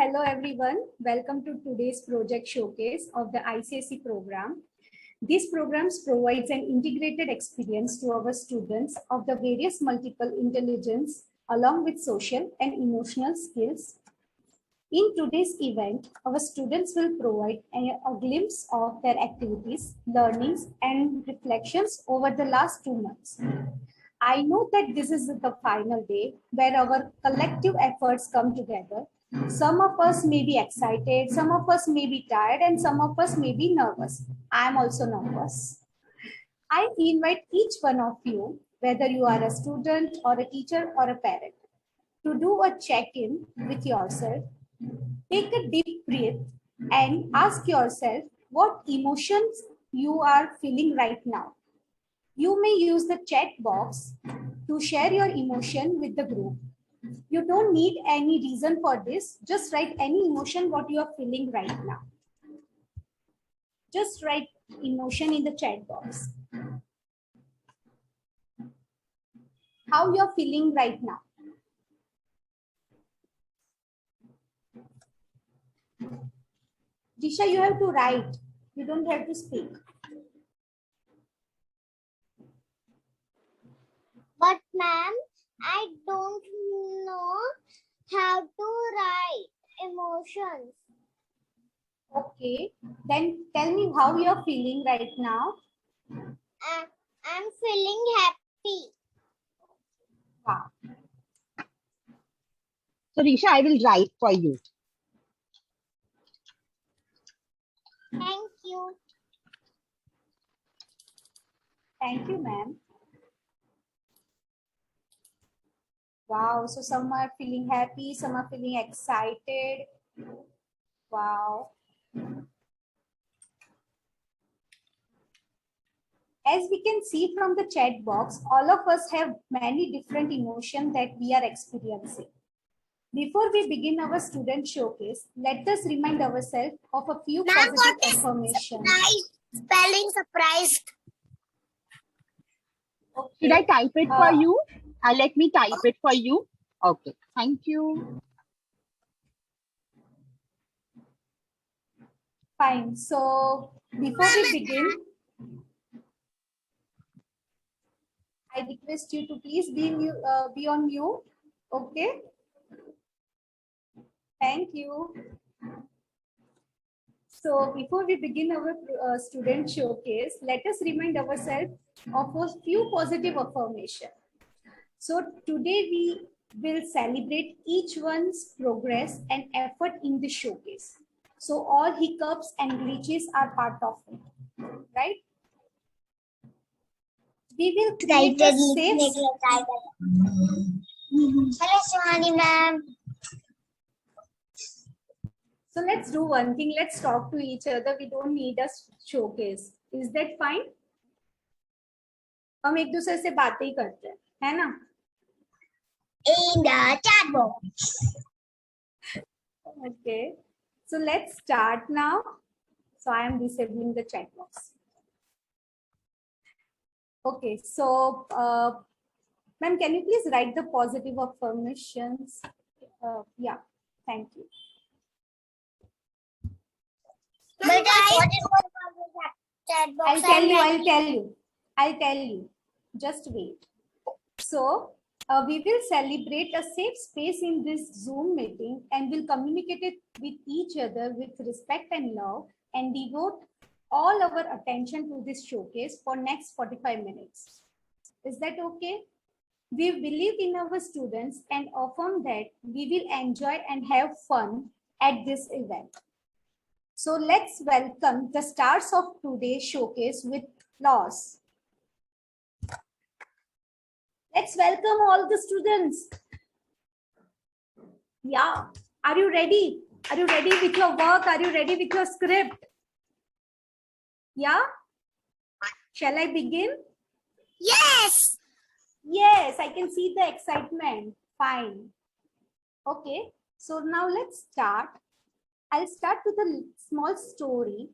Hello everyone, welcome to today's project showcase of the ICSE program. These programs provides an integrated experience to our students of the various multiple intelligence along with social and emotional skills. In today's event, our students will provide a glimpse of their activities, learnings and reflections over the last 2 months. I know that this is the final day where our collective efforts come together. Some of us may be excited, some of us may be tired, and some of us may be nervous. I am also nervous. I invite each one of you, whether you are a student or a teacher or a parent, to do a check-in with yourself. Take a deep breath and ask yourself what emotions you are feeling right now. You may use the chat box to share your emotion with the group. You don't need any reason for this. Just write any emotion what you are feeling right now. Just write emotion in the chat box. How you're feeling right now. Disha, you have to write. You don't have to speak. But ma'am, I don't know how to write emotions. Okay, then tell me how you're feeling right now. I'm feeling happy. Wow. So Risha, I will write for you. Thank you. Thank you, ma'am. Wow, so some are feeling happy, some are feeling excited. Wow. As we can see from the chat box, all of us have many different emotions that we are experiencing. Before we begin our student showcase, let us remind ourselves of a few positive affirmations. Spelling surprised. Okay. Should I type it for you? Let me type it for you. Okay, thank you. Fine. So before we begin, I request you to please be on mute. Okay. Thank you. So before we begin our student showcase, let us remind ourselves of a few positive affirmations. So today we will celebrate each one's progress and effort in the showcase. So all hiccups and glitches are part of it, right? We will create a safe. Hello, Suhani ma'am. So let's do one thing. Let's talk to each other. We don't need a showcase. Is that fine? हम एक दूसरे से बातें ही करते हैं, है ना? In the chat box. Okay. So let's start now. So I am disabling the chat box. Okay. So, ma'am, can you please write the positive affirmations? Yeah. Thank you. But chat box. I'll tell you. Just wait. So we will celebrate a safe space in this Zoom meeting and will communicate it with each other with respect and love and devote all our attention to this showcase for next 45 minutes. Is that okay? We believe in our students and affirm that we will enjoy and have fun at this event. So let's welcome the stars of today's showcase with applause. Let's welcome all the students. Yeah. Are you ready? Are you ready with your work? Are you ready with your script? Yeah? Shall I begin? Yes. Yes, I can see the excitement. Fine. Okay. So now let's start. I'll start with a small story.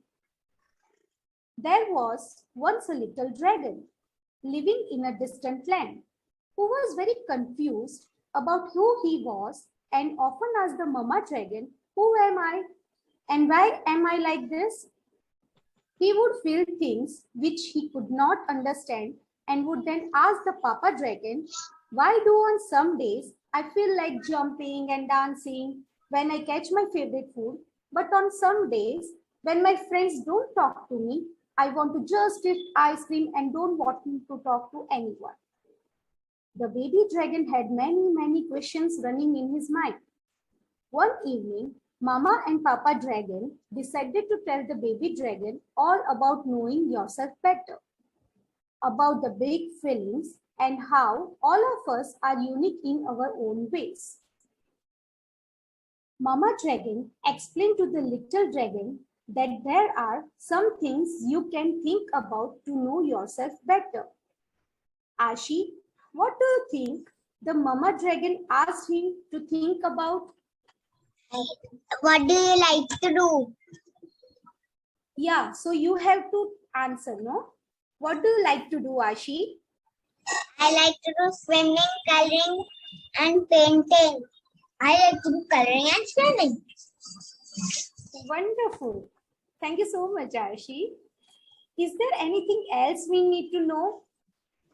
There was once a little dragon living in a distant land who was very confused about who he was and often asked the mama dragon Who am I? And why am I like this? He would feel things which he could not understand and would then ask the Papa Dragon, why do on some days I feel like jumping and dancing when I catch my favorite food, but on some days when my friends don't talk to me, I want to just eat ice cream and don't want to talk to anyone. The baby dragon had many questions running in his mind. One evening, Mama and Papa Dragon decided to tell the baby dragon all about knowing yourself better, about the big feelings and how all of us are unique in our own ways. Mama Dragon explained to the little dragon that there are some things you can think about to know yourself better. Ashi, what do you think the Mama Dragon asked him to think about? What do you like to do? Yeah, so you have to answer, no? What do you like to do, Ashi? I like to do swimming, coloring, and painting. I like to do coloring and swimming. Wonderful. Thank you so much, Ashi. Is there anything else we need to know?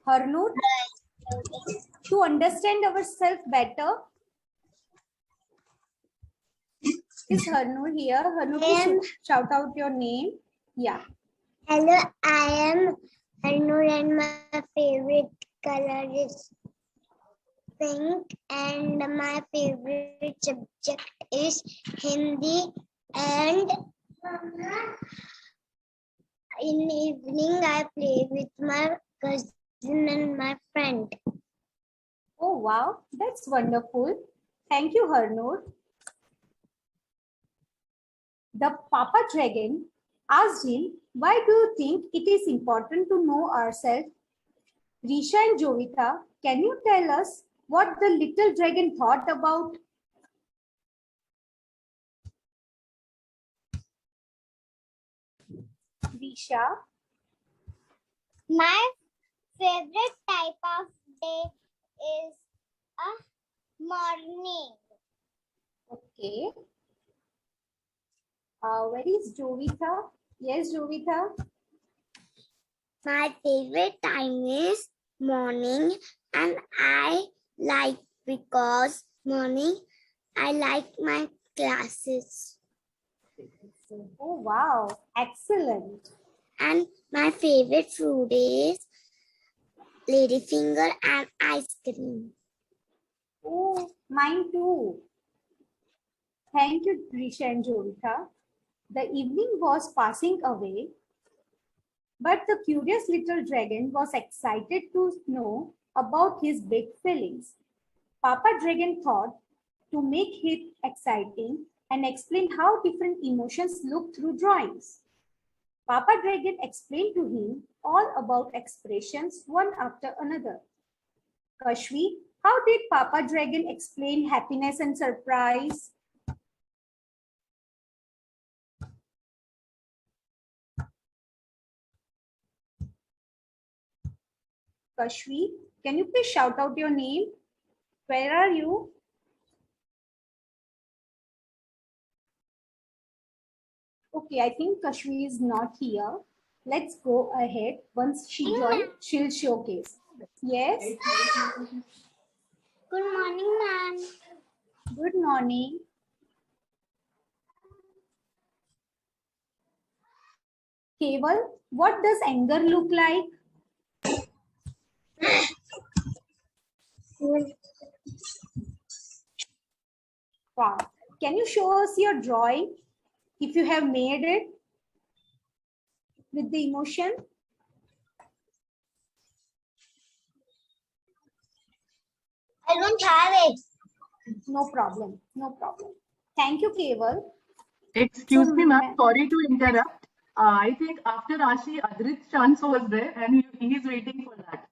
Harnoor, to understand ourselves better? Is Harnoor here? Harnoor, please shout out your name. Yeah. Hello, I am Anur and my favorite color is pink and my favorite subject is Hindi and in evening I play with my cousin and my friend. Oh, wow. That's wonderful. Thank you, Harnoor. The Papa Dragon asked him, why do you think it is important to know ourselves? Risha and Jovita, can you tell us what the little dragon thought about? Risha? My favorite type of day is a morning. Okay. Where is Jovita? Yes, Jovita. My favorite time is morning and I like because morning I like my classes. Oh, wow. Excellent. And my favorite food is ladyfinger and ice cream. Oh, mine too. Thank you, Risha and Jovita. The evening was passing away, but the curious little dragon was excited to know about his big feelings. Papa Dragon thought to make it exciting and explain how different emotions look through drawings. Papa Dragon explained to him all about expressions one after another. Kashvi, how did Papa Dragon explain happiness and surprise? Kashvi, can you please shout out your name? Where are you? Okay, I think Kashvi is not here. Let's go ahead. Once she joins, she'll showcase. Yes? Good morning, ma'am. Good morning. Keval, what does anger look like? Wow. Can you show us your drawing if you have made it with the emotion? I don't have it. No problem. No problem. Thank you, Keval. Excuse So, me, ma'am. Sorry to interrupt. I think after Ashi, Adrit's chance was there, and he is waiting for that.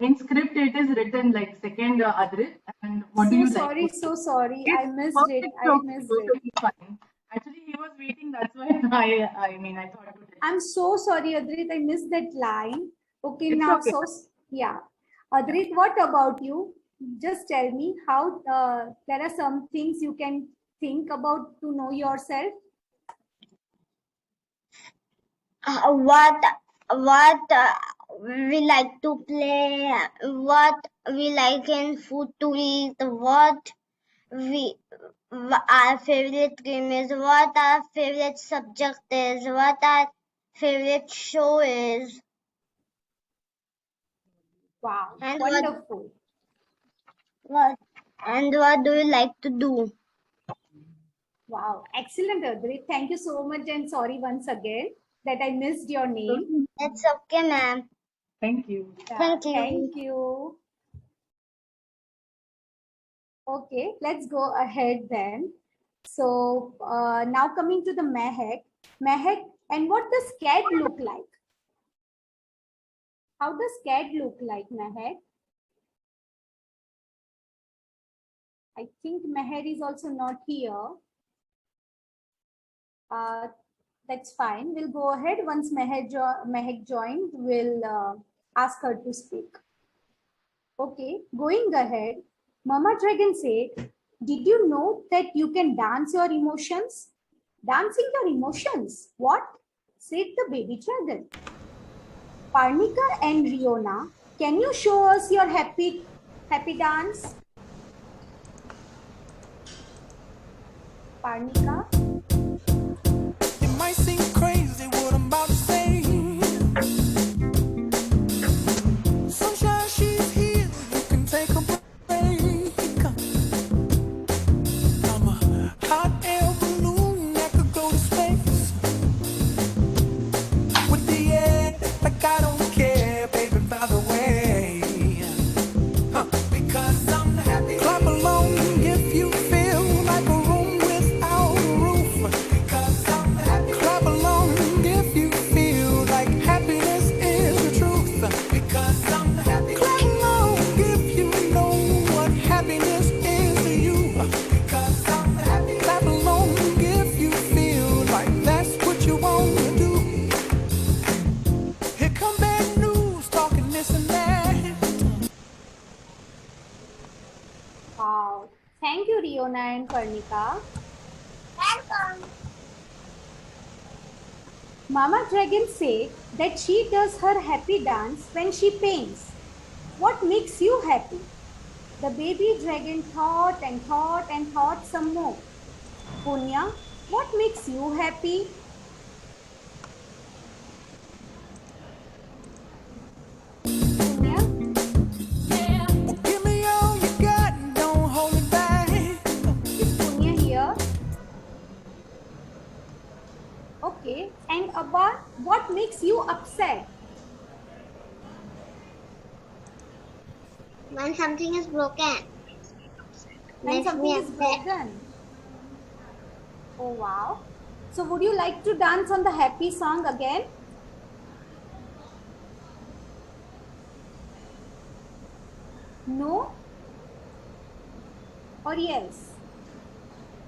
In script, it is written like second Adrit. And what do you sorry, like? so sorry. It's I missed it. perfect, I missed it. totally fine. Actually, he was waiting. That's why I thought. I'm so sorry, Adrit. I missed that line. Okay, It's now okay. yeah. Adrit, what about you? Just tell me how there are some things you can think about to know yourself? What we like to play, what we like in food to eat, what we our favorite game is, what our favorite subject is, what our favorite show is, Wow, and wonderful. what what do you like to do? Wow, excellent, Adrit. Thank you so much, and sorry once again that I missed your name. It's okay, ma'am. Thank you. Yeah, Thank you. thank you. Okay, let's go ahead then. So now coming to the Mehak. Mehak, and what does cat look like? How does cat look like, Mehak? I think Meher is also not here. That's fine. We'll go ahead. Once Mehak joined, we'll ask her to speak. Okay, going ahead. Mama Dragon said, did you know that you can dance your emotions? Dancing your emotions? What? Said the baby dragon. Parnika and Riona, can you show us your happy dance? Parnika? It might seem crazy what I'm about to say. Sunshine, she's here. You can take a break. I'm a hot air balloon that could go to space. With the air, like I don't care, baby, by the way. Because I'm happy. Clap along if you feel like a room without a roof. Because I'm happy. Clap along if you feel like happiness is the truth. Because I'm happy. Clap along if you know what happiness is to you. Because I'm happy. Clap along if you feel like that's what you want to do. Here come bad news, talking this and that. Wow. Thank you, Riona and Parnika. Welcome. Mama Dragon said that she does her happy dance when she paints. What makes you happy? The baby dragon thought and thought and thought some more. Punya, what makes you happy? Punya, Well, give me all you got and don't hold it back. is Punya here? Okay. And Abba, what makes you upset? When something is broken, When makes me something is upset. broken. Oh, wow. So would you like to dance on the happy song again? No? Or yes?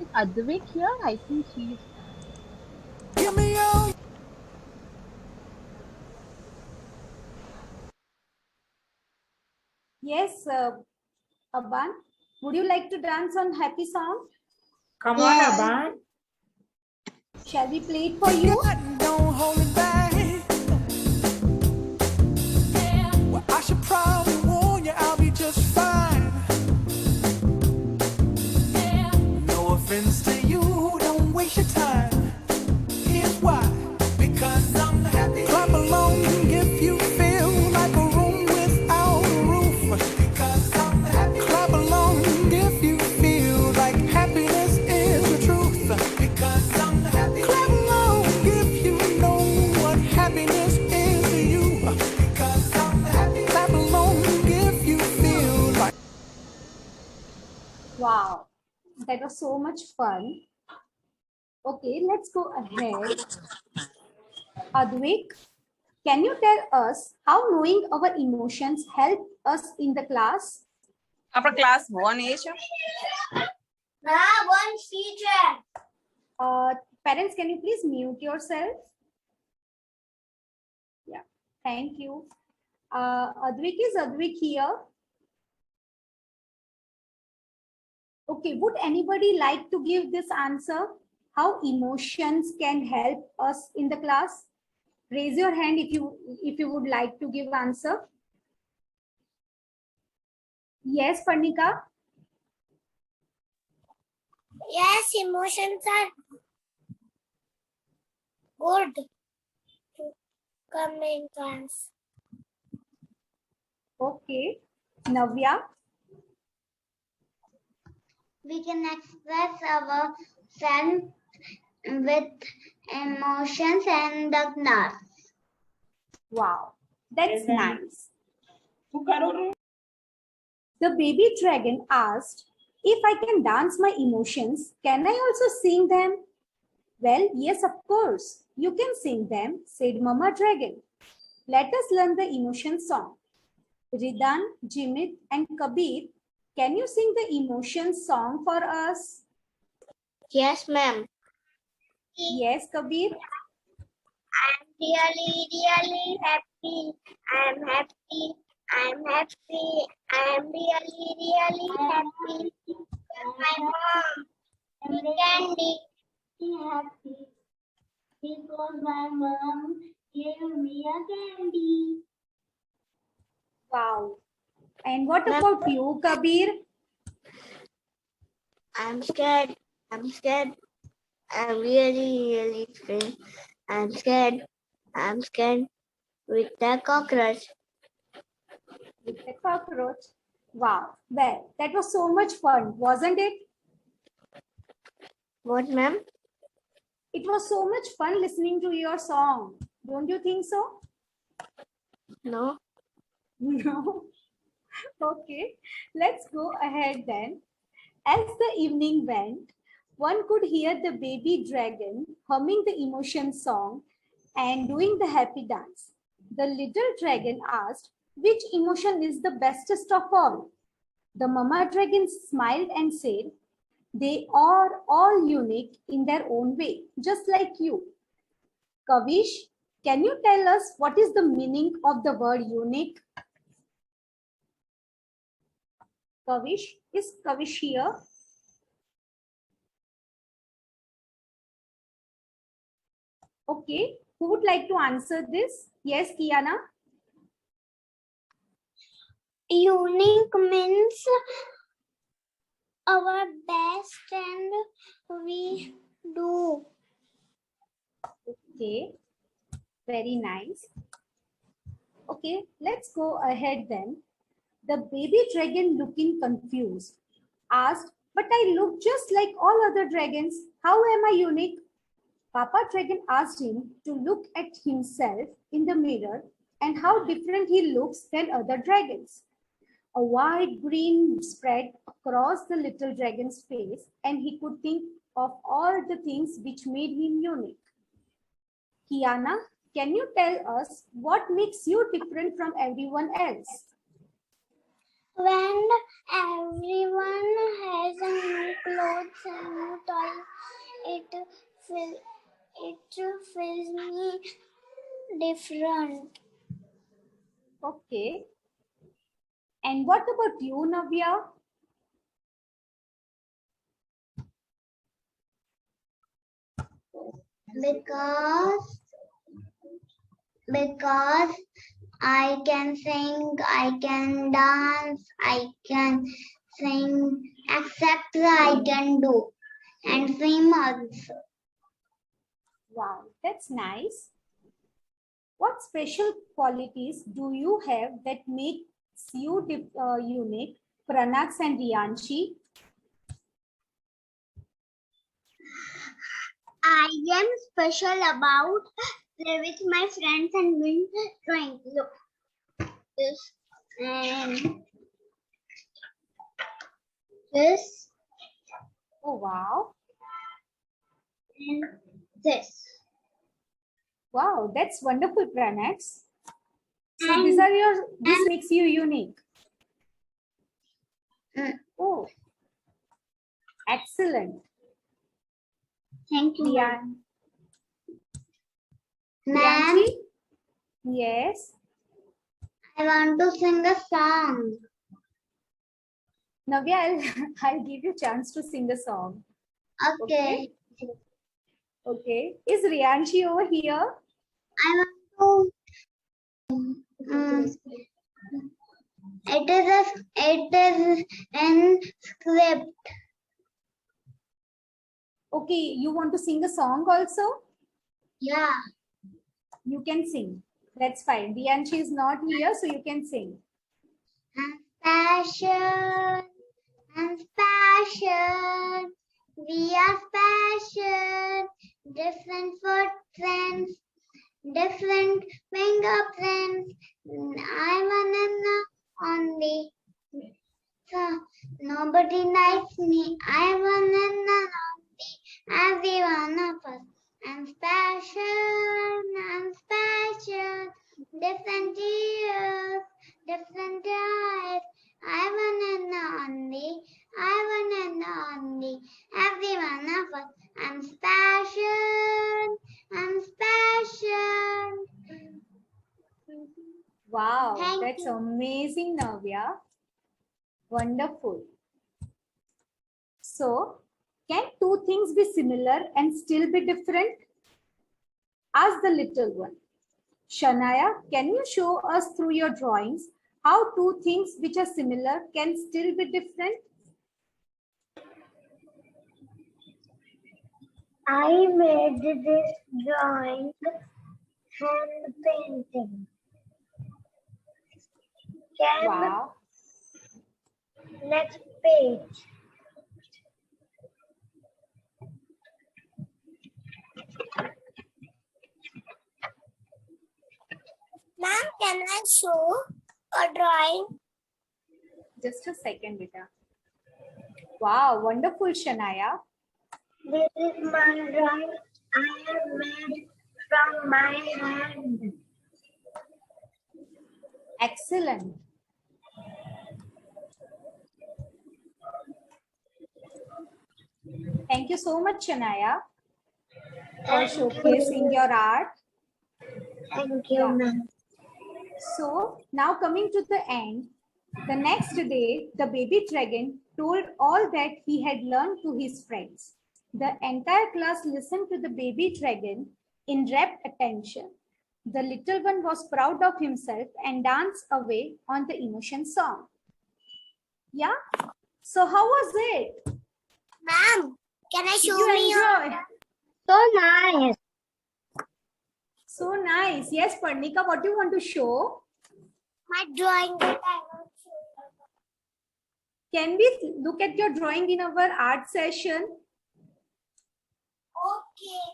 Is Advik here? I think she's. Give me all. Yes, Abban. Would you like to dance on happy song? Come Yes. on, Abban. Shall we play it for you? Got and don't hold it back. Well, I should probably warn you, I'll be just fine. No offense to you, don't waste your time. Here's why. Because I'm happy. Clap along if you feel like a room without a roof. Because I'm happy. Clap along if you feel like happiness is the truth. Because I'm happy. Clap along if you know what happiness is to you. Because I'm happy. Clap along if you feel like. Wow, that was so much fun. Okay, let's go ahead. Advik, can you tell us how knowing our emotions help us in the class? Upper class 1 age. One teacher. Parents, can you please mute yourself? Yeah, thank you. Advik, is Advik here? Okay, would anybody like to give this answer? How emotions can help us in the class? Raise your hand if you would like to give answer. Yes, Parnika? Yes, emotions are good to come in class. Okay. Navya? We can express our self with emotions and the nerves. Wow, that's nice. The baby dragon asked, if I can dance my emotions, can I also sing them? Well, yes, of course. You can sing them, said Mama Dragon. Let us learn the emotion song. Ridan, Jimit, and Kabir, can you sing the emotion song for us? Yes, ma'am. Yes, Kabir. I'm really happy. I'm happy. I'm happy. I'm really happy. My mom is candy. Happy because my mom gave me a candy. Wow. And what about you, Kabir? I'm scared. I'm scared. I'm really scared. I'm scared. I'm scared with the cockroach. With the cockroach. Wow. Well, that was so much fun, wasn't it? What, ma'am? It was so much fun listening to your song. Don't you think so? No. No. Okay, let's go ahead then. As the evening went, one could hear the baby dragon humming the emotion song and doing the happy dance. The little dragon asked, which emotion is the bestest of all? The mama dragon smiled and said, they are all unique in their own way, just like you. Kavish, can you tell us what is the meaning of the word unique? Kavish, is Kavish here? Okay, who would like to answer this? Yes, Kiana? Unique means our best and we do. Okay, very nice. Okay, let's go ahead then. The baby dragon, looking confused, asked, but I look just like all other dragons. How am I unique? Papa Dragon asked him to look at himself in the mirror and how different he looks than other dragons. A wide grin spread across the little dragon's face, and he could think of all the things which made him unique. Kiana, can you tell us what makes you different from everyone else? When everyone has a new clothes and new toys, it feels me different. Okay. And what about you, Navya? Because I can sing, I can dance, I can sing, except I can do and swim also. Wow, that's nice. What special qualities do you have that makes you unique, Pranax and Riyanshi? I am special about play with my friends and win drawing. Look, this and this Oh, wow. and this. Wow, that's wonderful, Pranax. So And this makes you unique. Oh, excellent. thank you, Riyan- ma'am. Riyanshi? Yes. I want to sing a song. Navya, I'll give you chance to sing a song. Okay. Okay. Is Riyanshi over here? I want to. It is in script. Okay. You want to sing a song also? Yeah. You can sing. That's fine. Riyanshi is not here, so you can sing. And passion. We are passion. Different footprints. Different fingerprints. I wanna only. So nobody likes me. I wanna only. Every one of us. I'm special. Different ears, different eyes. I wanna only. Every one of us. I'm special. Wow, Thank that's you. amazing, Navya. Wonderful. So, can two things be similar and still be different? Ask the little one. Shania, can you show us through your drawings how two things which are similar can still be different? I made this drawing hand painting. Wow. Next page. Ma'am, can I show a drawing? Just a second, beta. Wow, wonderful, Shania. This is my drawing I have made from my hand. Excellent. Thank you so much, Shania, for showcasing your art. Thank you, Yeah. ma'am. So now coming to the end, the next day, the baby dragon told all that he had learned to his friends. The entire class listened to the baby dragon in rapt attention. The little one was proud of himself and danced away on the emotion song. Yeah. So how was it? Ma'am, can I Did you enjoy? So nice. So nice. Yes, Parnika, what do you want to show? My drawing that I want to show. Can we look at your drawing in our art session? Okay.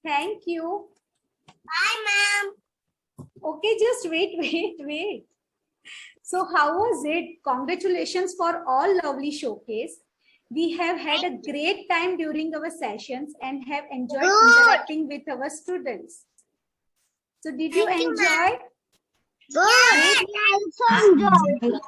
Thank you. Bye, ma'am. Okay, just wait. So how was it? Congratulations for all lovely showcase. We have had a great time during our sessions and have enjoyed Good. interacting with our students. So did you Thank you, enjoy? Good. I also enjoyed.